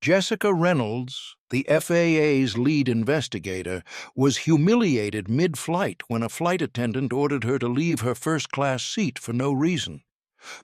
Jessica Reynolds, the FAA's lead investigator, was humiliated mid-flight when a flight attendant ordered her to leave her first-class seat for no reason.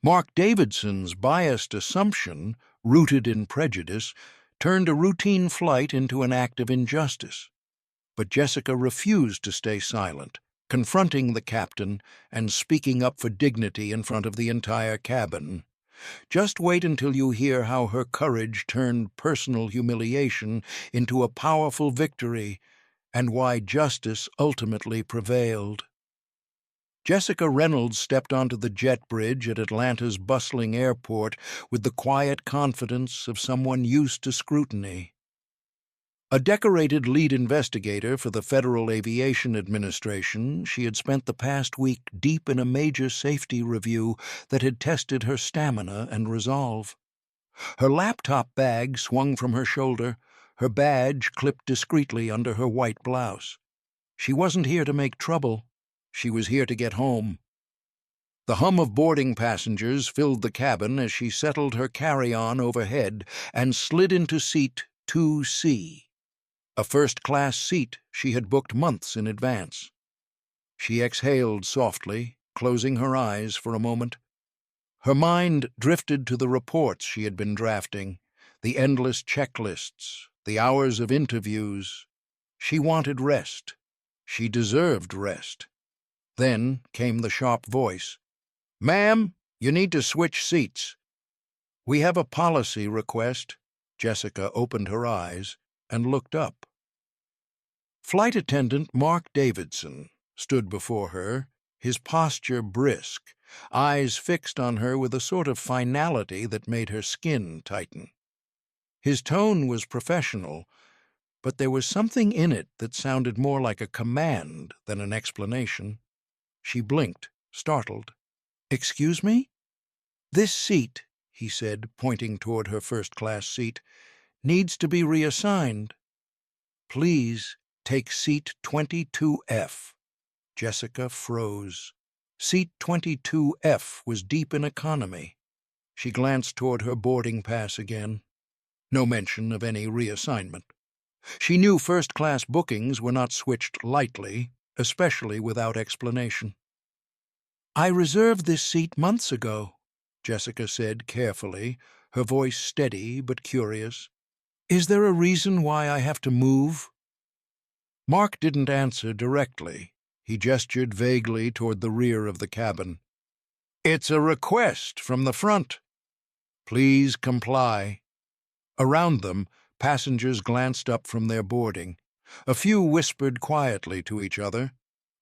Mark Davidson's biased assumption, rooted in prejudice, turned a routine flight into an act of injustice. But Jessica refused to stay silent, confronting the captain and speaking up for dignity in front of the entire cabin. Just wait until you hear how her courage turned personal humiliation into a powerful victory and why justice ultimately prevailed. Jessica Reynolds stepped onto the jet bridge at Atlanta's bustling airport with the quiet confidence of someone used to scrutiny. A decorated lead investigator for the Federal Aviation Administration, she had spent the past week deep in a major safety review that had tested her stamina and resolve. Her laptop bag swung from her shoulder, her badge clipped discreetly under her white blouse. She wasn't here to make trouble. She was here to get home. The hum of boarding passengers filled the cabin as she settled her carry-on overhead and slid into seat 2C. A first-class seat she had booked months in advance. She exhaled softly, closing her eyes for a moment. Her mind drifted to the reports she had been drafting, the endless checklists, the hours of interviews. She wanted rest. She deserved rest. Then came the sharp voice. "Ma'am, you need to switch seats." "We have a policy request." Jessica opened her eyes and looked up. Flight attendant Mark Davidson stood before her, his posture brisk, eyes fixed on her with a sort of finality that made her skin tighten. His tone was professional, but there was something in it that sounded more like a command than an explanation. She blinked, startled. "Excuse me?" "This seat," he said, pointing toward her first-class seat, "needs to be reassigned. Please take seat 22F. Jessica froze. Seat 22F was deep in economy. She glanced toward her boarding pass again. No mention of any reassignment. She knew first-class bookings were not switched lightly, especially without explanation. "I reserved this seat months ago," Jessica said carefully, her voice steady but curious. "Is there a reason why I have to move?" Mark didn't answer directly. He gestured vaguely toward the rear of the cabin. "It's a request from the front. Please comply." Around them, passengers glanced up from their boarding. A few whispered quietly to each other,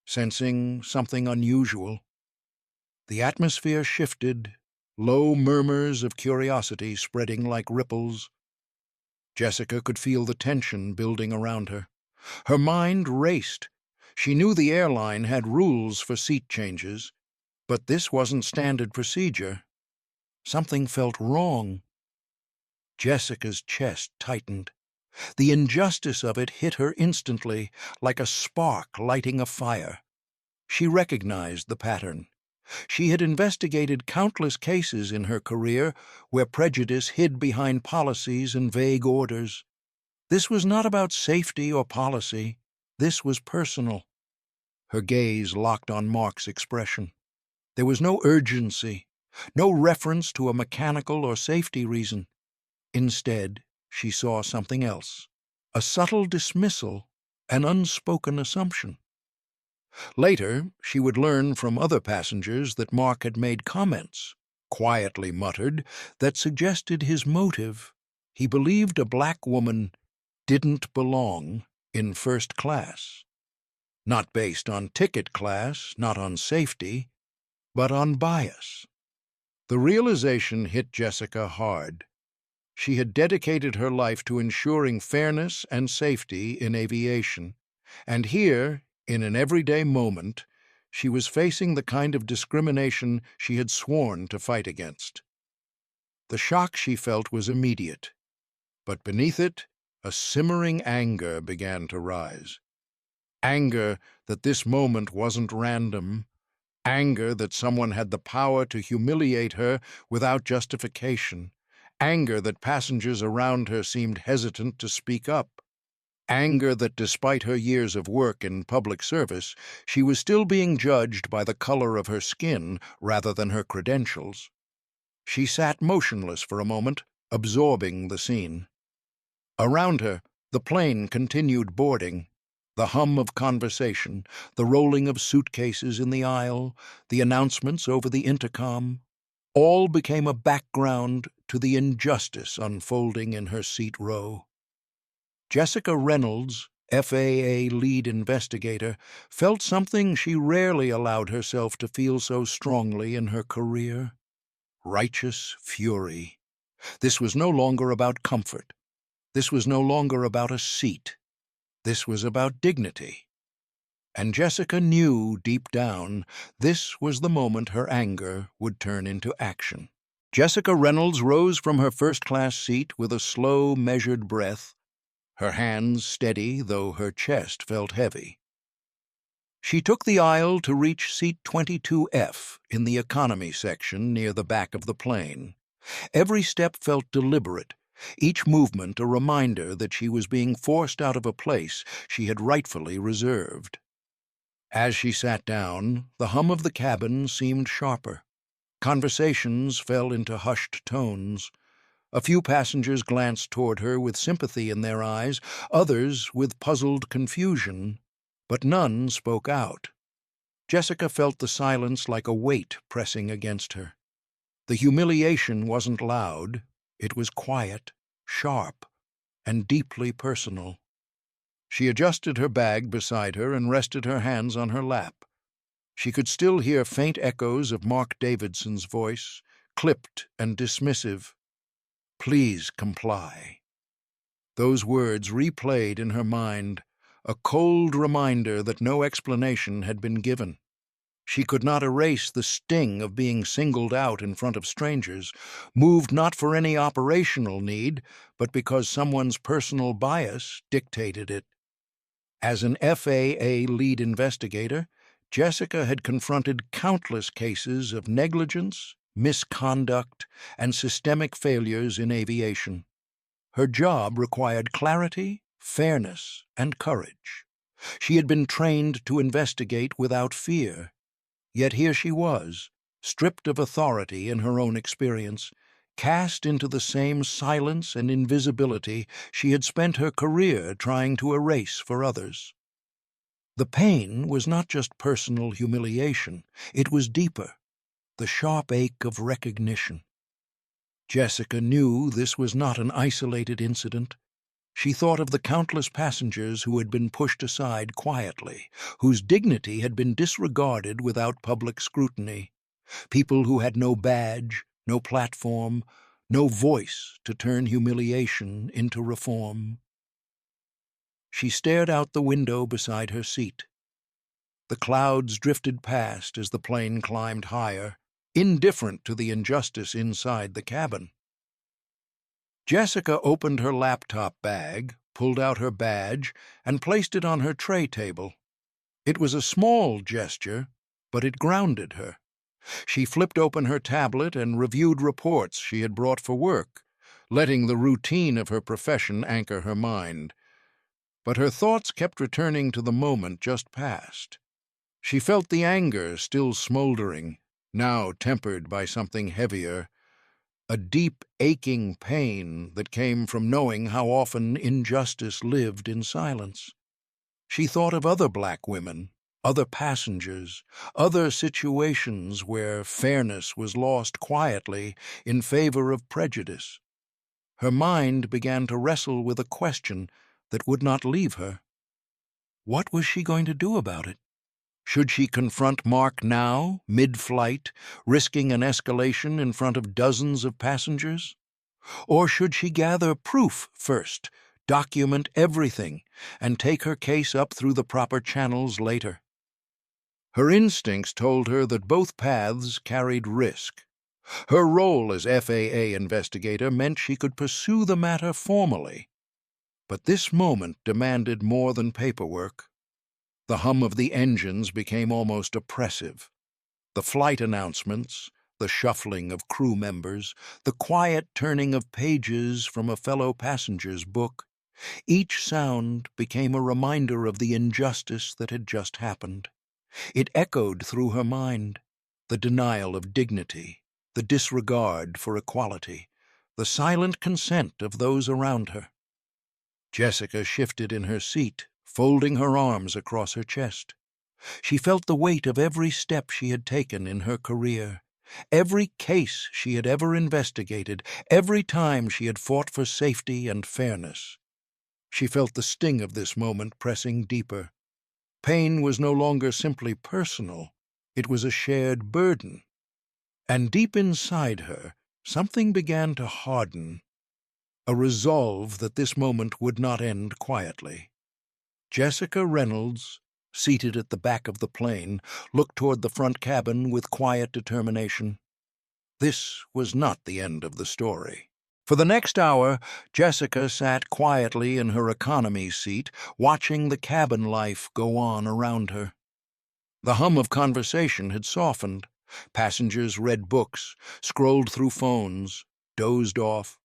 sensing something unusual. The atmosphere shifted, low murmurs of curiosity spreading like ripples. Jessica could feel the tension building around her. Her mind raced. She knew the airline had rules for seat changes, but this wasn't standard procedure. Something felt wrong. Jessica's chest tightened. The injustice of it hit her instantly, like a spark lighting a fire. She recognized the pattern. She had investigated countless cases in her career where prejudice hid behind policies and vague orders. This was not about safety or policy. This was personal. Her gaze locked on Mark's expression. There was no urgency, no reference to a mechanical or safety reason. Instead, she saw something else, a subtle dismissal, an unspoken assumption. Later, she would learn from other passengers that Mark had made comments, quietly muttered, that suggested his motive. He believed a black woman didn't belong in first class. Not based on ticket class, not on safety, but on bias. The realization hit Jessica hard. She had dedicated her life to ensuring fairness and safety in aviation, and here, in an everyday moment, she was facing the kind of discrimination she had sworn to fight against. The shock she felt was immediate, but beneath it, a simmering anger began to rise. Anger that this moment wasn't random, anger that someone had the power to humiliate her without justification, Anger that passengers around her seemed hesitant to speak up. Anger that, despite her years of work in public service, she was still being judged by the color of her skin rather than her credentials. She sat motionless for a moment, absorbing the scene. Around her, the plane continued boarding. The hum of conversation, the rolling of suitcases in the aisle, the announcements over the intercom, all became a background to the injustice unfolding in her seat row. Jessica Reynolds, FAA lead investigator, felt something she rarely allowed herself to feel so strongly in her career: righteous fury. This was no longer about comfort. This was no longer about a seat. This was about dignity. And Jessica knew deep down this was the moment her anger would turn into action. Jessica Reynolds rose from her first-class seat with a slow, measured breath, her hands steady, though her chest felt heavy. She took the aisle to reach seat 22F in the economy section near the back of the plane. Every step felt deliberate, each movement a reminder that she was being forced out of a place she had rightfully reserved. As she sat down, the hum of the cabin seemed sharper. Conversations fell into hushed tones. A few passengers glanced toward her with sympathy in their eyes, others with puzzled confusion, but none spoke out. Jessica felt the silence like a weight pressing against her. The humiliation wasn't loud, it was quiet, sharp, and deeply personal. She adjusted her bag beside her and rested her hands on her lap. She could still hear faint echoes of Mark Davidson's voice, clipped and dismissive. "Please comply." Those words replayed in her mind, a cold reminder that no explanation had been given. She could not erase the sting of being singled out in front of strangers, moved not for any operational need, but because someone's personal bias dictated it. As an FAA lead investigator, Jessica had confronted countless cases of negligence, misconduct, and systemic failures in aviation. Her job required clarity, fairness, and courage. She had been trained to investigate without fear. Yet here she was, stripped of authority in her own experience, cast into the same silence and invisibility she had spent her career trying to erase for others. The pain was not just personal humiliation, it was deeper, the sharp ache of recognition. Jessica knew this was not an isolated incident. She thought of the countless passengers who had been pushed aside quietly, whose dignity had been disregarded without public scrutiny, people who had no badge, no platform, no voice to turn humiliation into reform. She stared out the window beside her seat. The clouds drifted past as the plane climbed higher, indifferent to the injustice inside the cabin. Jessica opened her laptop bag, pulled out her badge, and placed it on her tray table. It was a small gesture, but it grounded her. She flipped open her tablet and reviewed reports she had brought for work, letting the routine of her profession anchor her mind. But her thoughts kept returning to the moment just past. She felt the anger still smoldering, now tempered by something heavier, a deep, aching pain that came from knowing how often injustice lived in silence. She thought of other black women, other passengers, other situations where fairness was lost quietly in favor of prejudice. Her mind began to wrestle with a question that would not leave her. What was she going to do about it? Should she confront Mark now, mid-flight, risking an escalation in front of dozens of passengers? Or should she gather proof first, document everything, and take her case up through the proper channels later? Her instincts told her that both paths carried risk. Her role as FAA investigator meant she could pursue the matter formally. But this moment demanded more than paperwork. The hum of the engines became almost oppressive. The flight announcements, the shuffling of crew members, the quiet turning of pages from a fellow passenger's book. Each sound became a reminder of the injustice that had just happened. It echoed through her mind, the denial of dignity, the disregard for equality, the silent consent of those around her. Jessica shifted in her seat, folding her arms across her chest. She felt the weight of every step she had taken in her career, every case she had ever investigated, every time she had fought for safety and fairness. She felt the sting of this moment pressing deeper. Pain was no longer simply personal, it was a shared burden. And deep inside her, something began to harden, a resolve that this moment would not end quietly. Jessica Reynolds, seated at the back of the plane, looked toward the front cabin with quiet determination. This was not the end of the story. For the next hour, Jessica sat quietly in her economy seat, watching the cabin life go on around her. The hum of conversation had softened. Passengers read books, scrolled through phones, dozed off.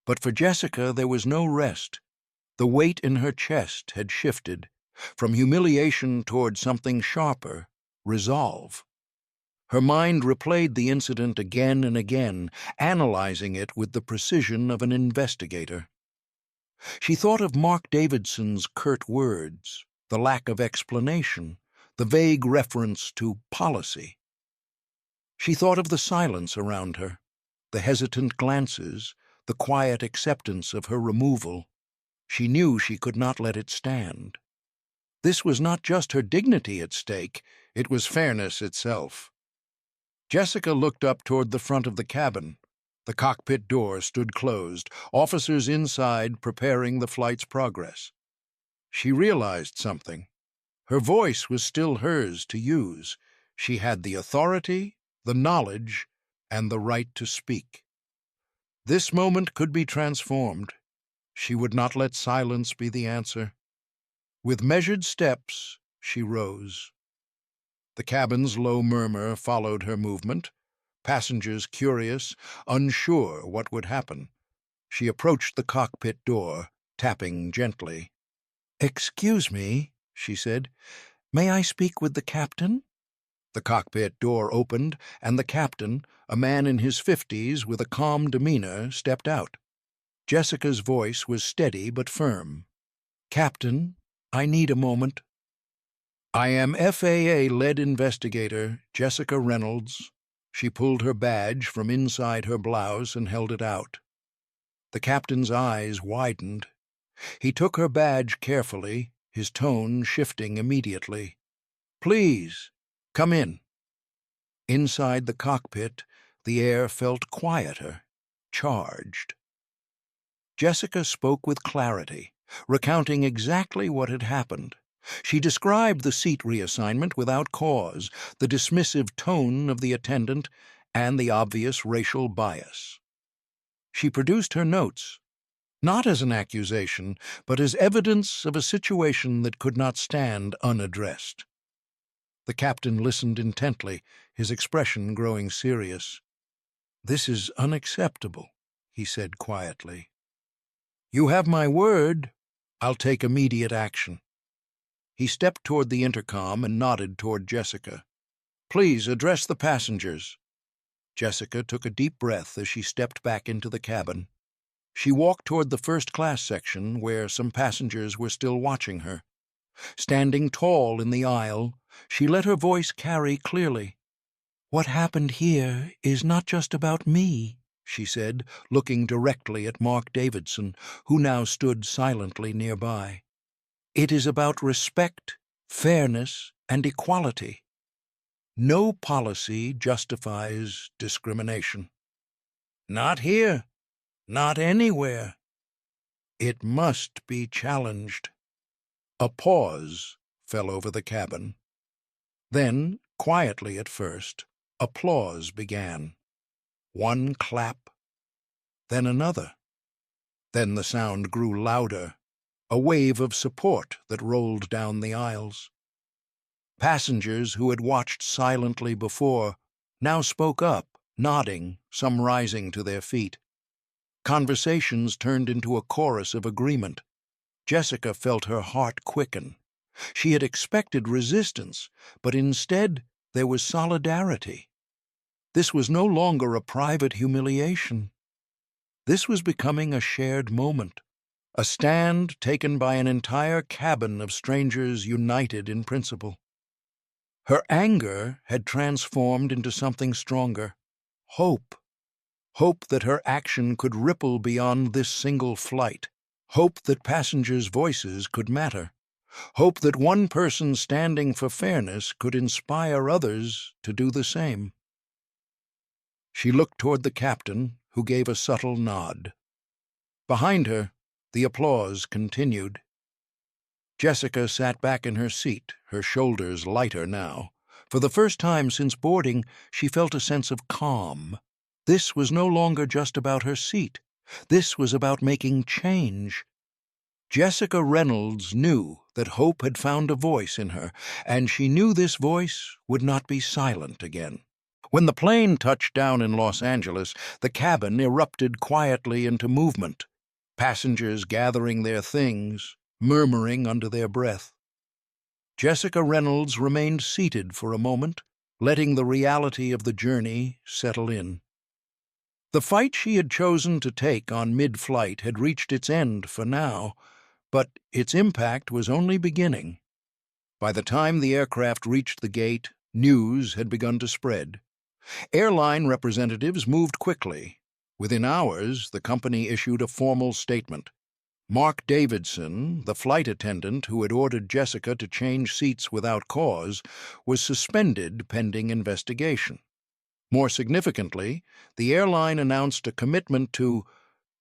But for Jessica there was no rest. The weight in her chest had shifted, from humiliation toward something sharper, resolve. Her mind replayed the incident again and again, analyzing it with the precision of an investigator. She thought of Mark Davidson's curt words, the lack of explanation, the vague reference to policy. She thought of the silence around her, the hesitant glances, the quiet acceptance of her removal. She knew she could not let it stand. This was not just her dignity at stake, it was fairness itself. Jessica looked up toward the front of the cabin. The cockpit door stood closed, officers inside preparing the flight's progress. She realized something. Her voice was still hers to use. She had the authority, the knowledge, and the right to speak. This moment could be transformed. She would not let silence be the answer. With measured steps, she rose. The cabin's low murmur followed her movement, passengers curious, unsure what would happen. She approached the cockpit door, tapping gently. "Excuse me," she said. "May I speak with the captain?" The cockpit door opened, and the captain, a man in his 50s with a calm demeanor, stepped out. Jessica's voice was steady but firm. "Captain, I need a moment." "I am FAA lead investigator Jessica Reynolds." She pulled her badge from inside her blouse and held it out. The captain's eyes widened. He took her badge carefully, his tone shifting immediately. "Please, come in." Inside the cockpit, the air felt quieter, charged. Jessica spoke with clarity, recounting exactly what had happened. She described the seat reassignment without cause, the dismissive tone of the attendant, and the obvious racial bias. She produced her notes, not as an accusation, but as evidence of a situation that could not stand unaddressed. The captain listened intently, his expression growing serious. "This is unacceptable," he said quietly. "You have my word. I'll take immediate action." He stepped toward the intercom and nodded toward Jessica. "Please address the passengers." Jessica took a deep breath as she stepped back into the cabin. She walked toward the first-class section where some passengers were still watching her. Standing tall in the aisle, she let her voice carry clearly. "What happened here is not just about me," she said, looking directly at Mark Davidson, who now stood silently nearby. "It is about respect, fairness, and equality. No policy justifies discrimination. Not here, not anywhere. It must be challenged." A pause fell over the cabin. Then, quietly at first, applause began. One clap, then another. Then the sound grew louder, a wave of support that rolled down the aisles. Passengers who had watched silently before now spoke up, nodding, some rising to their feet. Conversations turned into a chorus of agreement. Jessica felt her heart quicken. She had expected resistance, but instead there was solidarity. This was no longer a private humiliation. This was becoming a shared moment, a stand taken by an entire cabin of strangers united in principle. Her anger had transformed into something stronger, hope. Hope that her action could ripple beyond this single flight. Hope that passengers' voices could matter. Hope that one person standing for fairness could inspire others to do the same. She looked toward the captain, who gave a subtle nod. Behind her, the applause continued. Jessica sat back in her seat, her shoulders lighter now. For the first time since boarding, she felt a sense of calm. This was no longer just about her seat. This was about making change. Jessica Reynolds knew that hope had found a voice in her, and she knew this voice would not be silent again. When the plane touched down in Los Angeles, the cabin erupted quietly into movement, passengers gathering their things, murmuring under their breath. Jessica Reynolds remained seated for a moment, letting the reality of the journey settle in. The fight she had chosen to take on mid-flight had reached its end for now, but its impact was only beginning. By the time the aircraft reached the gate, news had begun to spread. Airline representatives moved quickly. Within hours, the company issued a formal statement. Mark Davidson, the flight attendant who had ordered Jessica to change seats without cause, was suspended pending investigation. More significantly, the airline announced a commitment to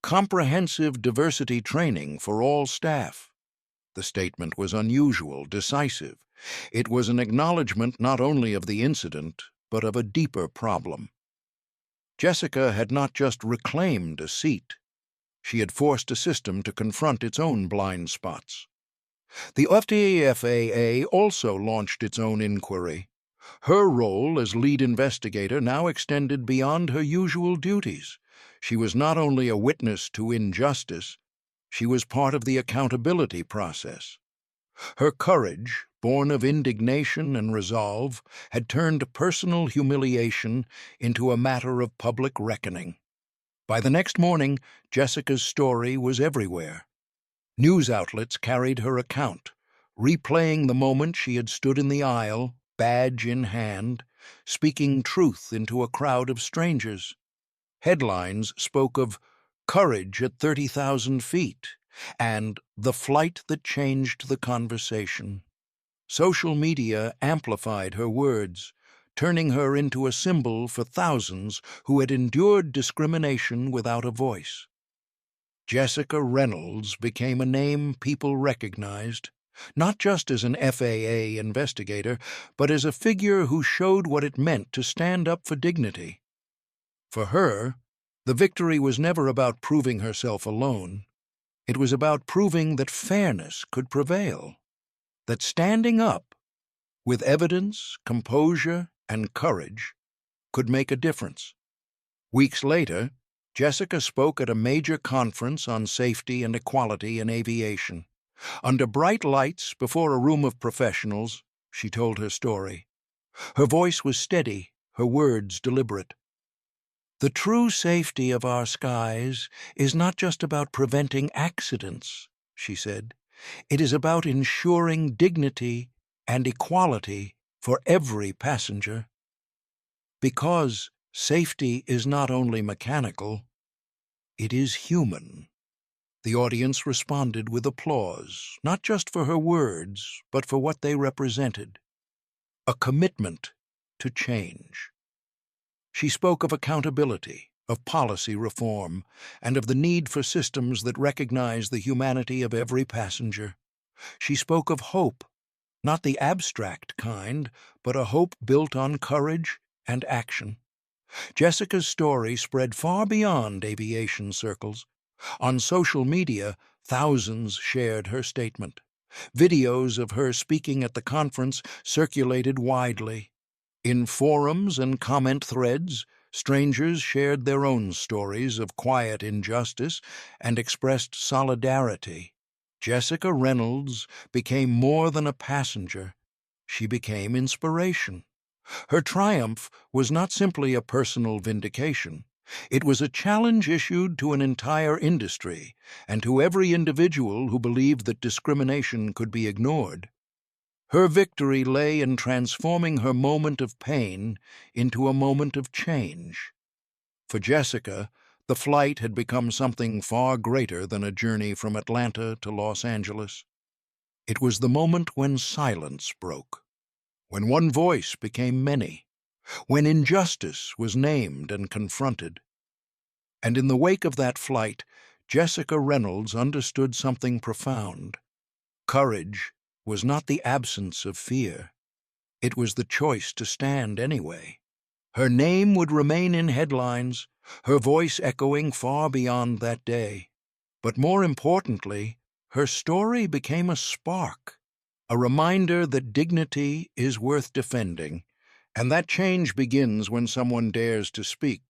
comprehensive diversity training for all staff. The statement was unusual, decisive. It was an acknowledgement not only of the incident, but of a deeper problem. Jessica had not just reclaimed a seat. She had forced a system to confront its own blind spots. The FAA also launched its own inquiry. Her role as lead investigator now extended beyond her usual duties. She was not only a witness to injustice, she was part of the accountability process. Her courage, born of indignation and resolve, had turned personal humiliation into a matter of public reckoning. By the next morning, Jessica's story was everywhere. News outlets carried her account, replaying the moment she had stood in the aisle, badge in hand, speaking truth into a crowd of strangers. Headlines spoke of courage at 30,000 feet and the flight that changed the conversation. Social media amplified her words, turning her into a symbol for thousands who had endured discrimination without a voice. Jessica Reynolds became a name people recognized, not just as an FAA investigator, but as a figure who showed what it meant to stand up for dignity. For her, the victory was never about proving herself alone. It was about proving that fairness could prevail, that standing up, with evidence, composure, and courage, could make a difference. Weeks later, Jessica spoke at a major conference on safety and equality in aviation. Under bright lights, before a room of professionals, she told her story. Her voice was steady, her words deliberate. The true safety of our skies is not just about preventing accidents, she said. It is about ensuring dignity and equality for every passenger. Because safety is not only mechanical, it is human. The audience responded with applause, not just for her words, but for what they represented. A commitment to change. She spoke of accountability, of policy reform, and of the need for systems that recognize the humanity of every passenger. She spoke of hope, not the abstract kind, but a hope built on courage and action. Jessica's story spread far beyond aviation circles. On social media, thousands shared her statement. Videos of her speaking at the conference circulated widely. In forums and comment threads, strangers shared their own stories of quiet injustice and expressed solidarity. Jessica Reynolds became more than a passenger. She became inspiration. Her triumph was not simply a personal vindication. It was a challenge issued to an entire industry and to every individual who believed that discrimination could be ignored. Her victory lay in transforming her moment of pain into a moment of change. For Jessica, the flight had become something far greater than a journey from Atlanta to Los Angeles. It was the moment when silence broke, when one voice became many, when injustice was named and confronted. And in the wake of that flight, Jessica Reynolds understood something profound. Courage was not the absence of fear. It was the choice to stand anyway. Her name would remain in headlines, her voice echoing far beyond that day. But more importantly, her story became a spark, a reminder that dignity is worth defending, and that change begins when someone dares to speak,